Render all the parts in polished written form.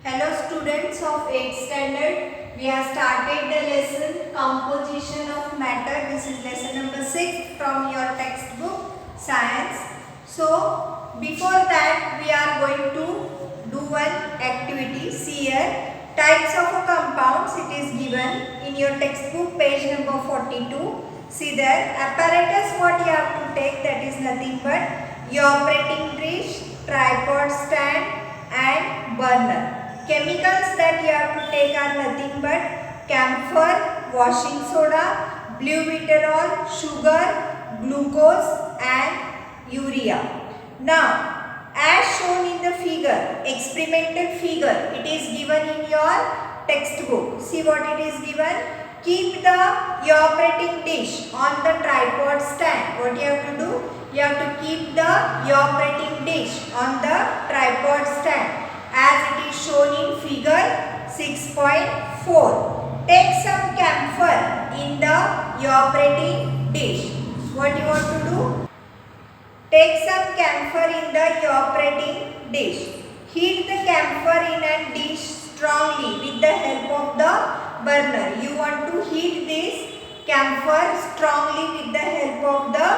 Hello students of 8th standard. We have started the lesson composition of matter. This is lesson number 6 from your textbook science. So before that we are going to do one activity. See here, types of compounds. It is given in your textbook page number 42. See there, apparatus what you have to take, that is nothing but your operating dish, tripod stand and burner. Chemicals that you have to take are nothing but camphor, washing soda, blue buterol, sugar, glucose and urea. Now, as shown in the figure, experimental figure, it is given in your textbook. See what it is given. Keep your operating dish on the tripod stand. What you have to do? You have to keep your operating dish on the tripod stand as it is shown in figure 6.4. Take some camphor in your operating dish. What you want to do? Take some camphor in your operating dish. Heat the camphor in a dish strongly with the help of the burner. You want to heat this camphor strongly with the help of the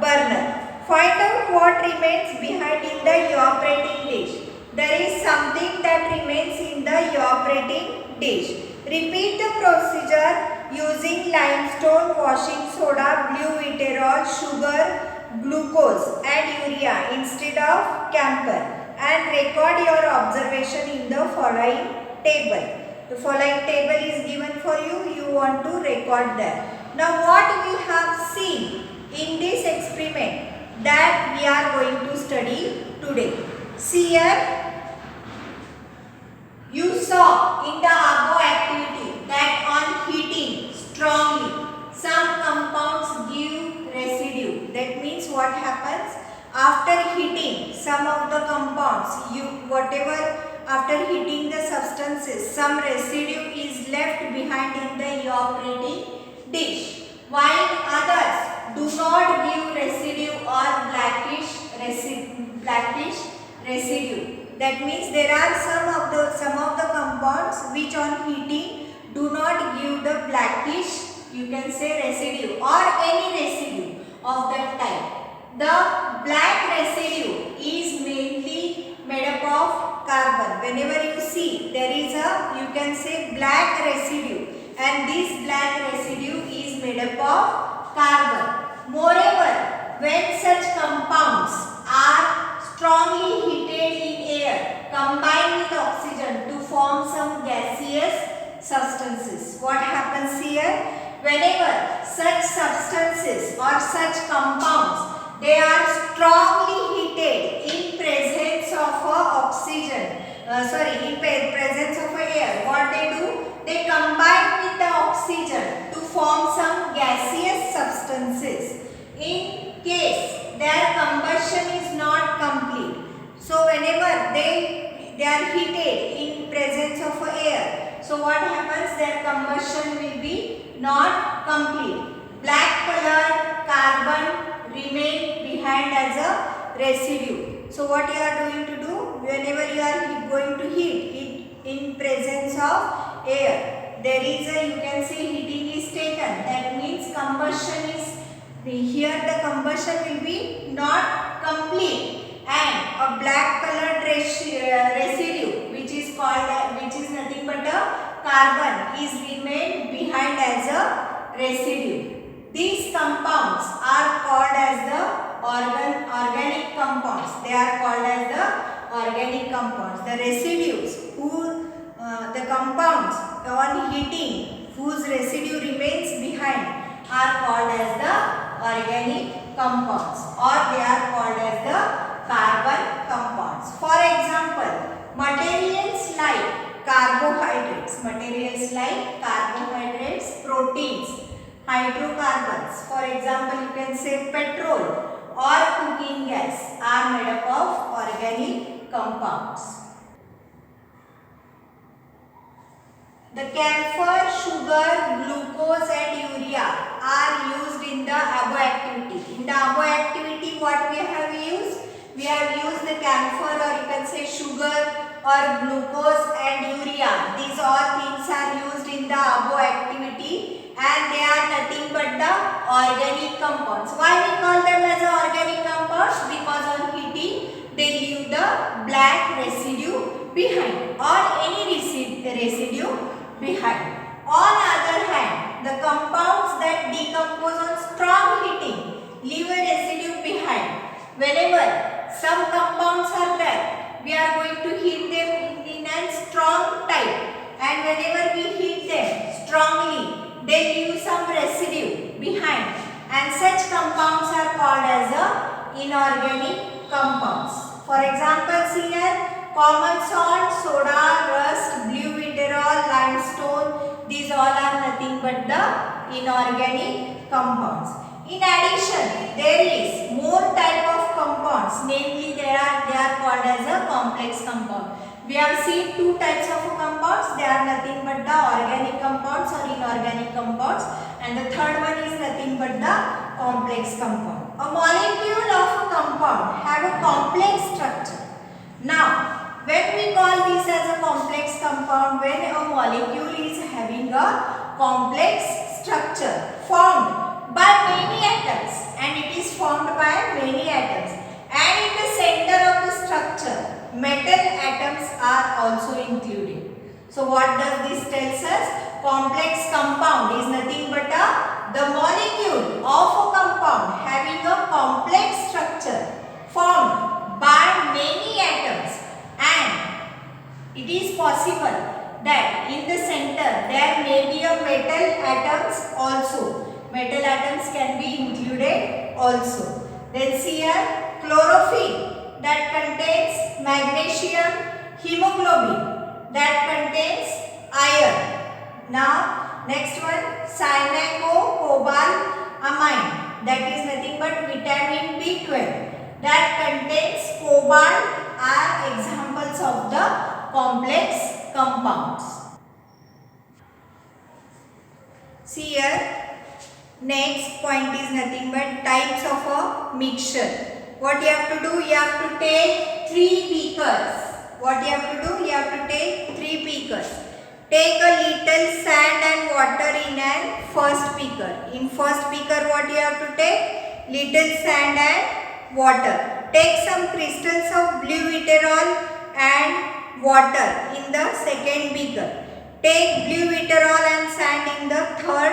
burner. Find out what remains behind in the operating dish. There is something that remains in the operating dish. Repeat the procedure using limestone, washing soda, blue buterol, sugar, glucose and urea instead of camphor, and record your observation in the following table. The following table is given for you. You want to record that. Now what we have seen in this experiment that we are going to study today. See here. You saw in the above activity that on heating strongly some compounds give residue. That means what happens after heating some of the compounds, after heating the substances, some residue is left behind in the operating dish, while others do not give residue or blackish residue. That means there are some of the compounds which on heating do not give the blackish, you can say, residue or any residue of that type. The black residue is mainly made up of carbon. Whenever you see there is you can say black residue, and this black residue is made up of carbon. Moreover, when such compounds are strongly heated in air combined with oxygen to form some gaseous substances. What happens here? Whenever such substances or such compounds, they are strongly heated in presence of in presence of air, what they do? They combine with the oxygen to form some gaseous substances. In case their combustion is not complete, so whenever they are heated in presence of air, so what happens? Their combustion will be not complete. Black colored carbon remain behind as a residue. So what you are going to do? Whenever you are going to heat it in presence of air, there is you can say heating is taken. That means combustion is here, the combustion will be not complete, and a black colored residue which is nothing but a carbon is remained behind as a residue. These compounds are called as the organic compounds. They are called as the organic compounds. The residues the compounds on heating whose residue remains behind are called as the organic compounds, or they are called as the carbon compounds. For example, materials like carbohydrates, proteins, hydrocarbons, for example you can say petrol or cooking gas, are made up of organic compounds. The camphor, sugar, glucose and urea are used in the above activity. In the above activity, what we have used? We have used the camphor, or you can say sugar or glucose and urea. These all things are used in the above activity and they are nothing but the organic compounds. Why we call them as organic compounds? Because on heating they leave the black residue behind or any residue behind. On other hand, the compounds that decompose on strong heating leave a residue behind. Whenever some compounds are there, we are going to heat them in a strong type, and whenever we heat them strongly, they leave some residue behind, and such compounds are called as inorganic compounds. For example, here common salt, soda, rust, blue vitriol, limestone, these all are nothing but the inorganic compounds. In addition, there is more type of compounds, namely they are called as a complex compound. We have seen two types of compounds, they are nothing but the organic compounds or inorganic compounds, and the third one is nothing but the complex compound. A molecule of a compound have a complex structure. Now, when we call this as a complex compound, when a molecule is having a complex structure formed by many atoms, and it is formed by many atoms, and in the center of the structure metal atoms are also included. So what does this tells us? Complex compound is nothing but the molecule of a compound having a complex structure formed by many atoms, and it is possible that in the center there may be a metal atoms also. Metal atoms can be included also. Then see here chlorophyll that contains magnesium, hemoglobin that contains iron. Now next one, cyanocobalamin, that is nothing but vitamin B12 that contains cobalt, are examples of the complex compounds. See here. Next point is nothing but types of a mixture. What you have to do? You have to take 3 beakers. What you have to do? You have to take 3 beakers. Take a little sand and water in an first beaker. In first beaker, what you have to take? Little sand and water. Take some crystals of blue vitriol and water in the second beaker. Take blue vitriol and sand in the third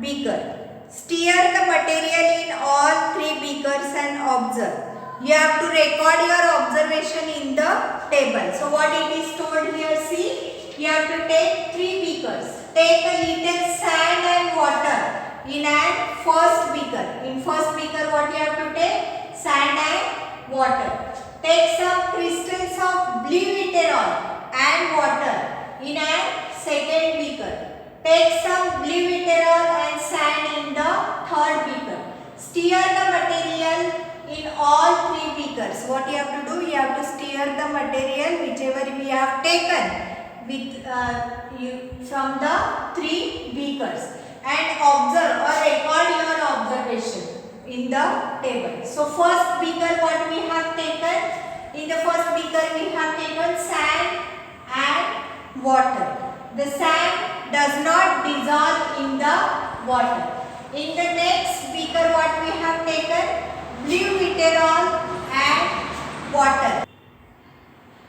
beaker. Stir the material in all 3 beakers and observe. You have to record your observation in the table. So what it is told here, see, you have to take 3 beakers. Take a little sand and water in a first beaker. In first beaker, what you have to take? Sand and water. Take some crystals of blue vitriol and water in a second beaker. Take some blue vitriol and sand in the third beaker. Stir the material in all 3 beakers. What you have to do? You have to stir the material whichever we have taken with from the 3 beakers, and observe or record your observation in the table. So first beaker, what we have taken? In the first beaker we have taken sand and water. The sand does not dissolve in the water. In the next beaker, what we have taken? Blue vitriol and water.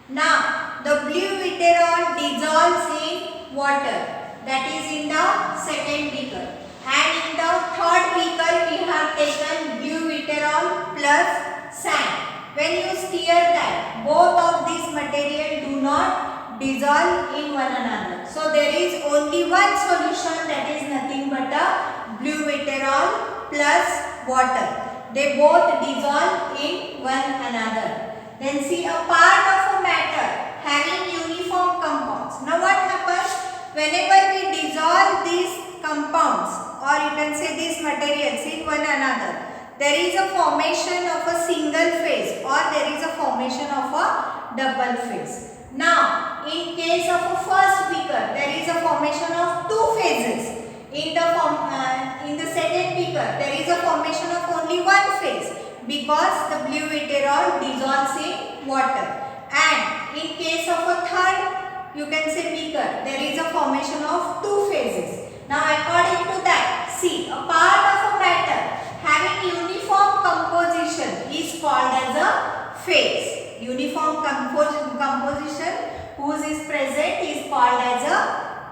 Now, the blue vitriol dissolves in water. That is in the second beaker. And in the third beaker, we have taken blue vitriol plus sand. When you stir that, both of these material do not dissolve in one another. So there is only one solution, that is nothing but a blue vitriol plus water. They both dissolve in one another. Then see, a part of a matter having uniform compounds. Now what happens? Whenever we dissolve these compounds, or you can say these materials in one another, there is a formation of a single phase or there is a formation of a double phase. Now, in case of a first beaker, there is a formation of 2 phases. In the second beaker, there is a formation of only 1 phase because the blue vitriol dissolves in water. And in case of a third, you can say beaker, there is a formation of two phases. Now according to that, see, a part of a matter having uniform composition is called as a phase. Uniform composition whose is present is called as a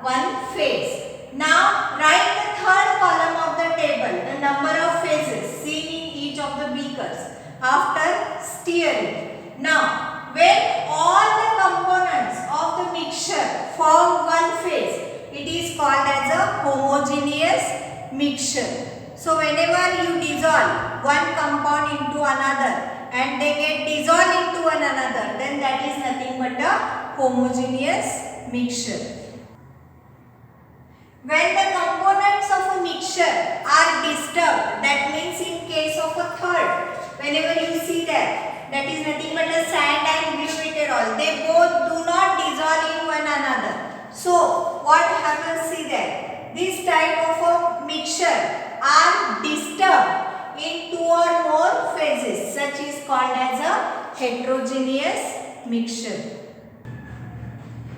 one phase. Now write the third column of the table, the number of phases seen in each of the beakers after stirring. Now when all the components of the mixture form one phase, it is called as a homogeneous mixture. So whenever you dissolve one compound into another and they get dissolved into one another, then that is nothing but a homogeneous mixture. When the components of a mixture are disturbed, that means in case of a third, whenever you see that is nothing but a sand and glutarol, they both do not dissolve in one another. So what happens, see that this type of a mixture are disturbed in two or more phases, such is called as a heterogeneous mixture.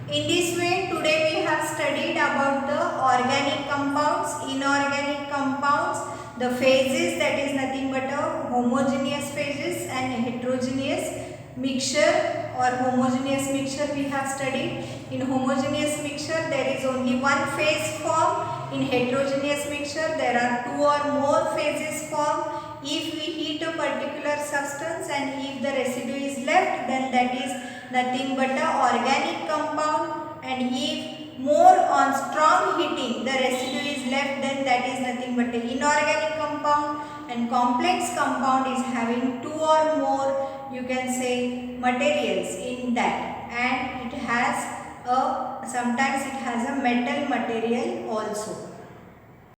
In this way, today we have studied about the organic compounds, inorganic compounds, the phases, that is nothing but a homogeneous phases and heterogeneous mixture or homogeneous mixture we have studied. In homogeneous mixture there is only one phase formed. In heterogeneous mixture there are two or more phases formed. If we heat a particular substance and if the residue is left, then that is nothing but a organic compound, and if more on strong heating the residue is left, then that is nothing but an inorganic compound. And complex compound is having two or more, you can say, materials in that, and it has a, sometimes it has a metal material also.